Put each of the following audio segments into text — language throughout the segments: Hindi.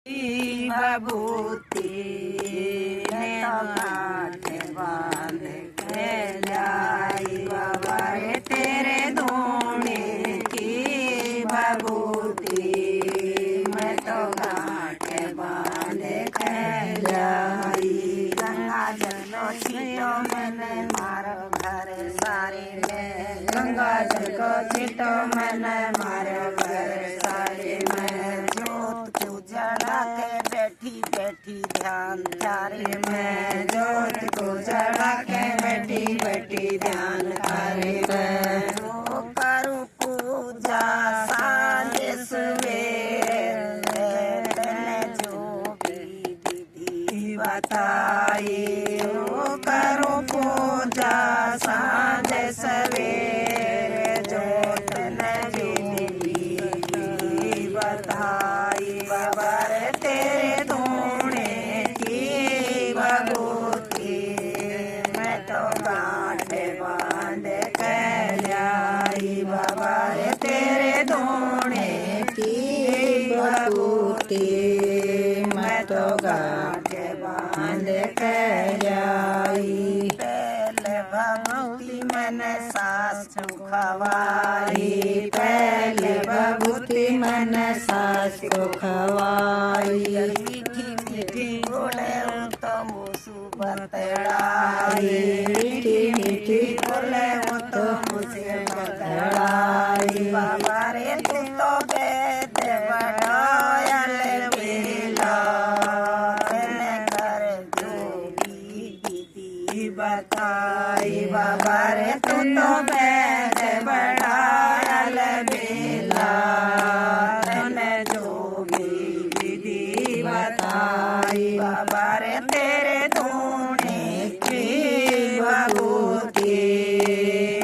बबूती ने गांठ बांध के लाई बाबा रे तेरे धोने की बबूती मैं तो गांठ बांध के लाई। गंगा जलो छीटो मैंने मारो घर सारे में, गंगा जल को छीटो मैंने मारो घर सारे में। जोत को जला के बैठी बैठी ध्यान तारे में, जोत को जला के बैठी बैठी ध्यान तारे में। जो करूँ पूजा सांझ सवेरे तने जो भी विधि बताई, वो करूँ पूजा सांझ सवेरे जो तने जो विधि बताई। बाबा रे तेरे धोने की बबूती मैं तो गांठ बांध के लाई। बाबा रे तेरे धोने की बबूती मैं तो गांठ बांध के लाई। पहले बबूती मैंने सास को खवाई, पहले बबूती मैंने सास को खवाई। मीठी मीठी बोले तो मुँह बतड़ाई, मीठी मीठी बोले तो मुझे बतड़ाई। बाबा रे तू तो वेद बड़ायल बेला, तेने कर जो भी विधि बताई। बाबा रे तू तो वेद बड़ायल बेला, तेने जो भी विधि बताई। बाबा रे तेरे धोने की बबूती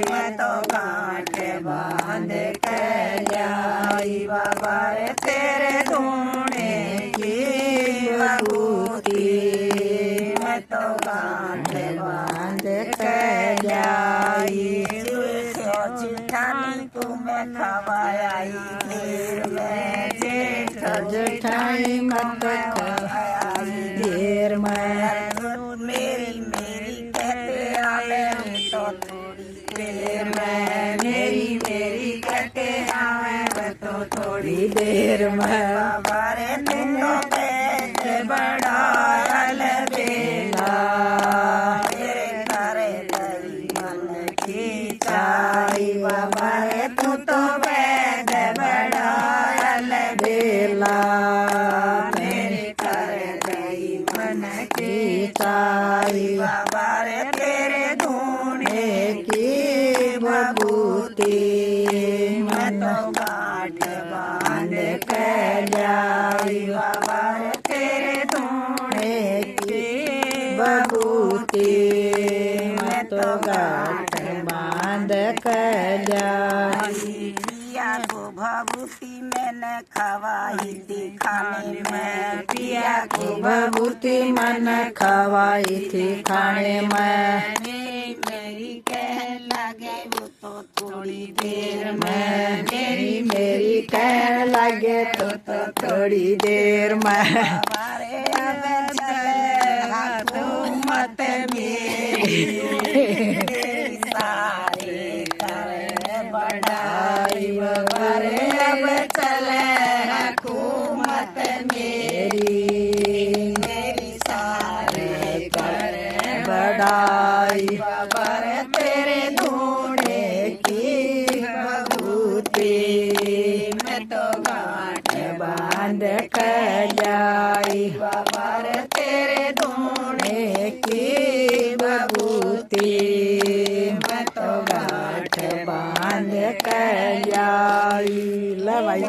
मैं तो गांठ बांध के लाई। बाबा रे तेरे धोने की बबूती मैं तो गांठ बांध के लाई। जेठानी तुम्हें खवाई देर में, जेठ जेठानी मत खवाई देर में। मेरी मेरी कहते आवे तो थोड़ी देर में, मेरी मेरी कहते आवे तो थोड़ी देर में। बाबा रे तुम तो वेद बड़ायल बेला, तेरे करे दई मन की चाई। बाबा रे तू तो वेद बड़ायल बेला, मेरे करे दई मन की चाई। बाबा रे तेरे धोने की बबूती मैं तो गांठ बांध के लाई। बाबा रे तेरे धोने की बबूती मैं तो गांठ बांध के लाई। पिया को बबूती मैंने खवाई थी खाने में, पिया को बबूती मैंने खवाई थी खाने में। मेरी कह लगे वो तो थोड़ी देर में, मेरी मेरी कह लगे तो थोड़ी देर में। हमारे अब चले हुकूमत मेरी, सारे करे बढ़ाई। बाबा रे अब चले हुकूमत मेरी, मेरी सारे करे बढ़ाई। बाबा रे तेरे धोने की बबूती मैं तो गांठ बांध के लाई। बाबा रे तेरे धोने की बबूती मैं तो गांठ बांध के